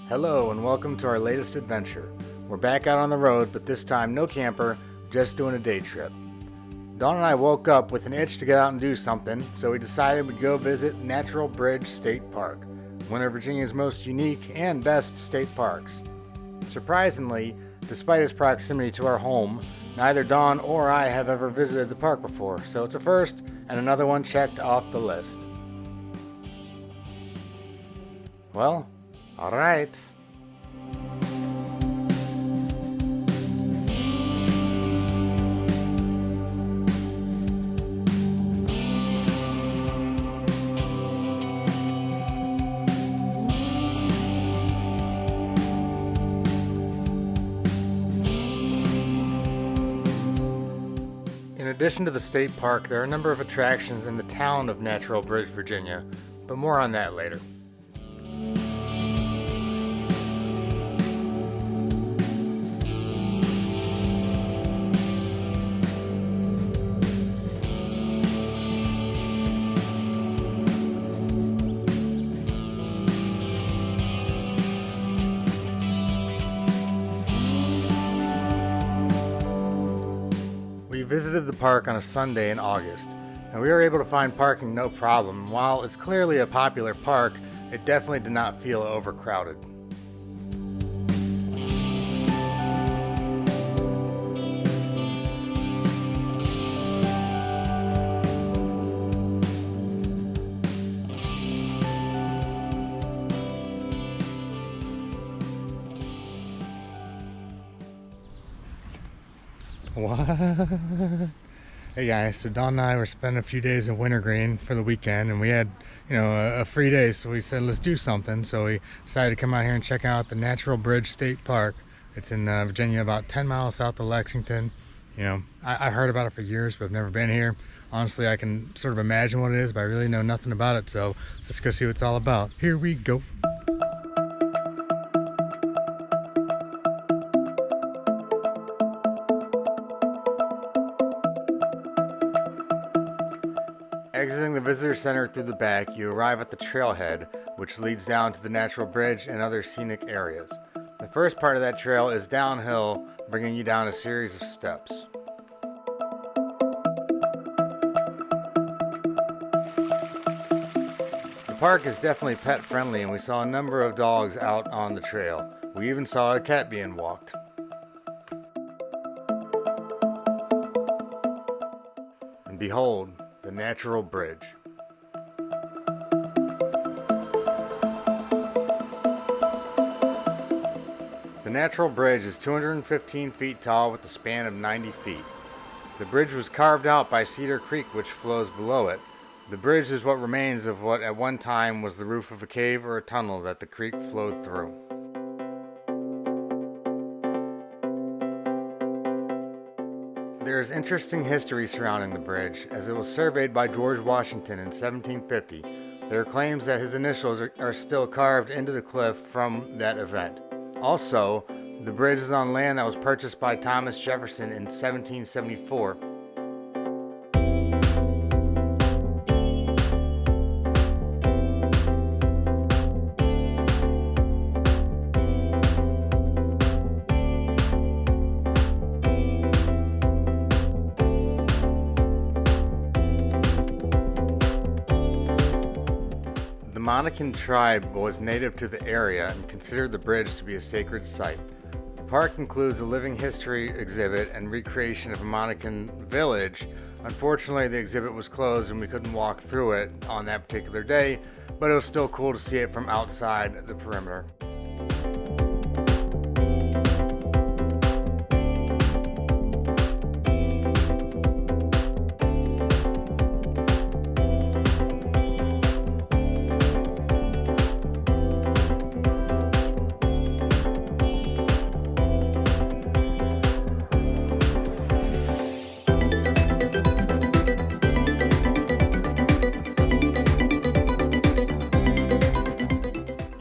Hello and welcome to our latest adventure. We're back out on the road, but this time no camper, just doing a day trip. Dawn and I woke up with an itch to get out and do something, so we decided we'd go visit Natural Bridge State Park, one of Virginia's most unique and best state parks. Surprisingly, despite its proximity to our home, neither Dawn or I have ever visited the park before, so it's a first and another one checked off the list. Well, all right. In addition to the state park, there are a number of attractions in the town of Natural Bridge, Virginia, but more on that later. We visited the park on a Sunday in August, and we were able to find parking no problem. While it's clearly a popular park, it definitely did not feel overcrowded. What? Hey guys, so Dawn and I were spending a few days in Wintergreen for the weekend, and we had, a free day, so we said let's do something. So we decided to come out here and check out the Natural Bridge State Park. It's in Virginia, about 10 miles south of Lexington. I heard about it for years, but I've never been here. Honestly, I can sort of imagine what it is, but I really know nothing about it, so let's go see what it's all about. Here we go. Exiting the visitor center through the back, you arrive at the trailhead, which leads down to the Natural Bridge and other scenic areas. The first part of that trail is downhill, bringing you down a series of steps. The park is definitely pet friendly, and we saw a number of dogs out on the trail. We even saw a cat being walked. And behold, the Natural Bridge. The Natural Bridge is 215 feet tall with a span of 90 feet. The bridge was carved out by Cedar Creek, which flows below it. The bridge is what remains of what at one time was the roof of a cave or a tunnel that the creek flowed through. There is interesting history surrounding the bridge, as it was surveyed by George Washington in 1750. There are claims that his initials are still carved into the cliff from that event. Also, the bridge is on land that was purchased by Thomas Jefferson in 1774. The Monacan tribe was native to the area and considered the bridge to be a sacred site. The park includes a living history exhibit and recreation of a Monacan village. Unfortunately, the exhibit was closed and we couldn't walk through it on that particular day, but it was still cool to see it from outside the perimeter.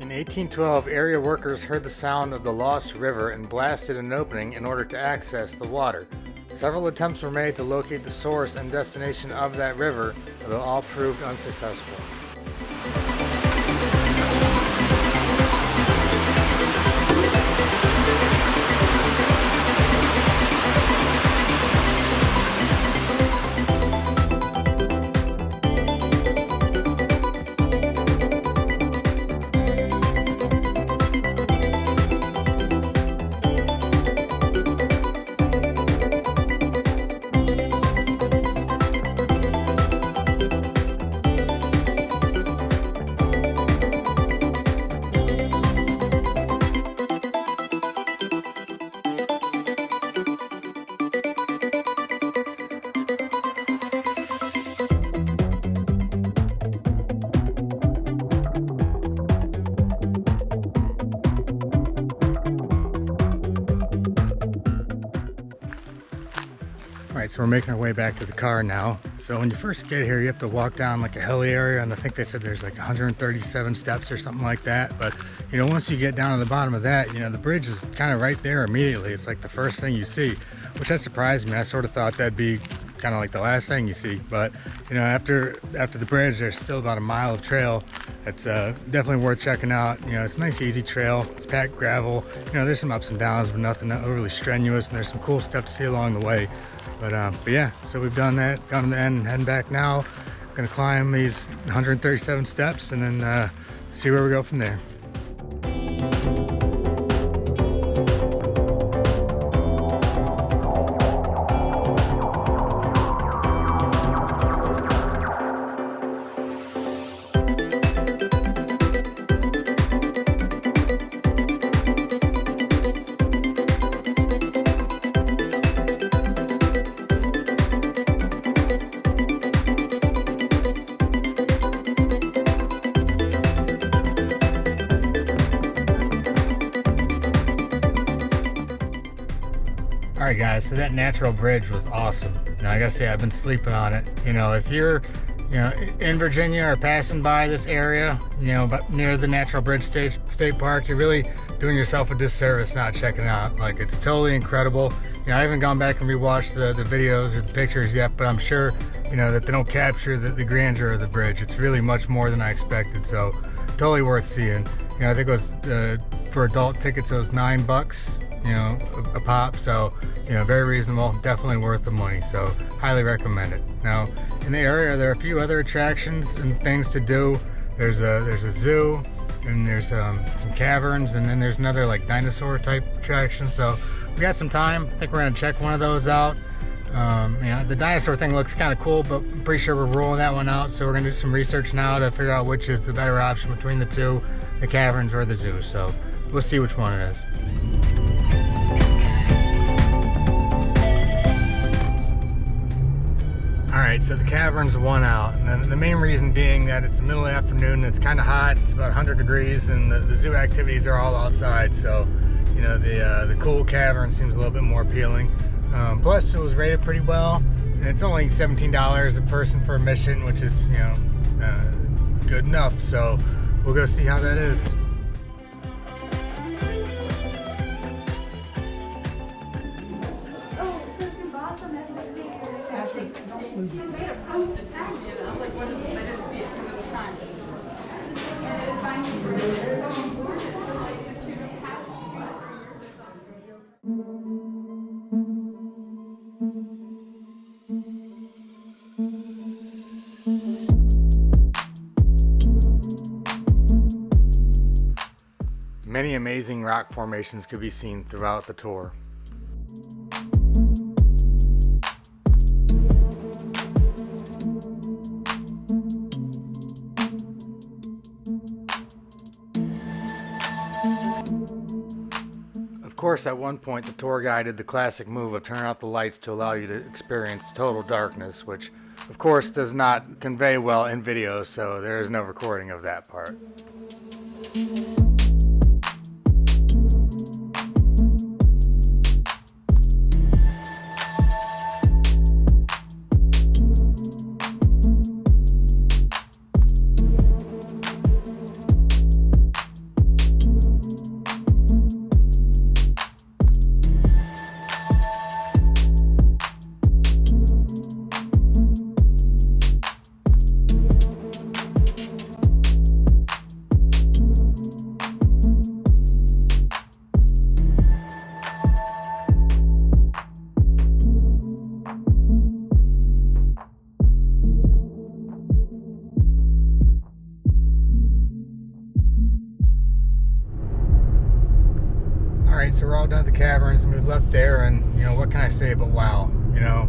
In 1812, area workers heard the sound of the Lost River and blasted an opening in order to access the water. Several attempts were made to locate the source and destination of that river, although all proved unsuccessful. Alright, so we're making our way back to the car now. So when you first get here, you have to walk down like a hilly area, and I think they said there's like 137 steps or something like that. But you know, once you get down to the bottom of that, you know, the bridge is kind of right there immediately. It's like the first thing you see, which that surprised me. I sort of thought that'd be kind of like the last thing you see, but you know, after the bridge, there's still about a mile of trail. It's definitely worth checking out. You know, it's a nice easy trail. It's packed gravel. You know, there's some ups and downs, but nothing overly strenuous, and there's some cool stuff to see along the way. But yeah, so we've done that, gotten to the end, and heading back now. Gonna climb these 137 steps and then see where we go from there. Alright guys, so that natural bridge was awesome. Now I gotta say, I've been sleeping on it. You know, if you're, you know, in Virginia or passing by this area, you know, but near the Natural Bridge State Park, you're really doing yourself a disservice not checking it out. Like, it's totally incredible. You know, I haven't gone back and rewatched the videos or the pictures yet, but I'm sure, you know, that they don't capture the grandeur of the bridge. It's really much more than I expected, so totally worth seeing. You know, I think it was, for adult tickets, it was $9, you know, a pop, so you know, very reasonable, definitely worth the money, so highly recommend it. Now in the area there are a few other attractions and things to do. There's a zoo, and there's some caverns, and then there's another like dinosaur type attraction. So we got some time. I think we're gonna check one of those out. Yeah, the dinosaur thing looks kind of cool, but I'm pretty sure we're rolling that one out, so we're gonna do some research now to figure out which is the better option between the two, the caverns or the zoo. So we'll see which one it is. Alright, so the caverns won out, and the main reason being that it's the middle of the afternoon, and it's kind of hot, it's about 100 degrees, and the zoo activities are all outside, so you know, the cool cavern seems a little bit more appealing. Plus it was rated pretty well, and it's only $17 a person for admission, which is, you know, good enough, so we'll go see how that is. He made a post and tagged me, and I was like, what is this? I didn't see it because it was time. And it finally was so important. Many amazing rock formations could be seen throughout the tour. Of course, at one point the tour guide did the classic move of turning out the lights to allow you to experience total darkness, which of course does not convey well in video, so there is no recording of that part. Alright, so we're all done at the caverns and we've left there, and you know, what can I say but wow, you know?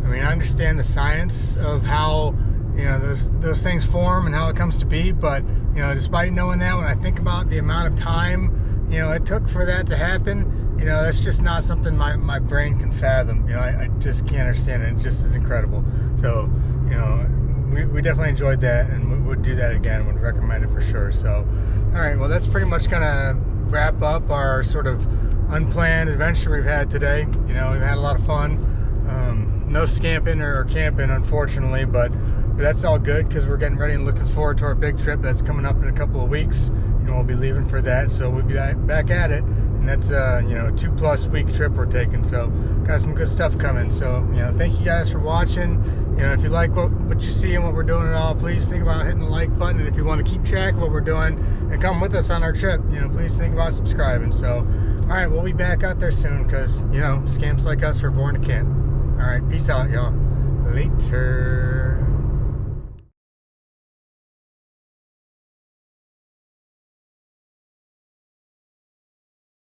I mean, I understand the science of how, you know, those things form and how it comes to be, but you know, despite knowing that, when I think about the amount of time, you know, it took for that to happen, you know, that's just not something my brain can fathom. You know, I just can't understand it. It just is incredible. So, you know, we definitely enjoyed that, and we would do that again, would recommend it for sure. So, alright, well, that's pretty much gonna wrap up our sort of unplanned adventure we've had today. You know, we've had a lot of fun. no scamping or camping, unfortunately, but that's all good because we're getting ready and looking forward to our big trip that's coming up in a couple of weeks. You know, we'll be leaving for that, so we'll be back at it. And that's you know, 2+ week trip we're taking, so got some good stuff coming. So, you know, thank you guys for watching. You know, if you like what you see and what we're doing and all, please think about hitting the like button. And if you want to keep track of what we're doing and come with us on our trip, you know, please think about subscribing. So, all right, we'll be back out there soon because, you know, scamps like us are born to camp. All right, peace out, y'all. Later.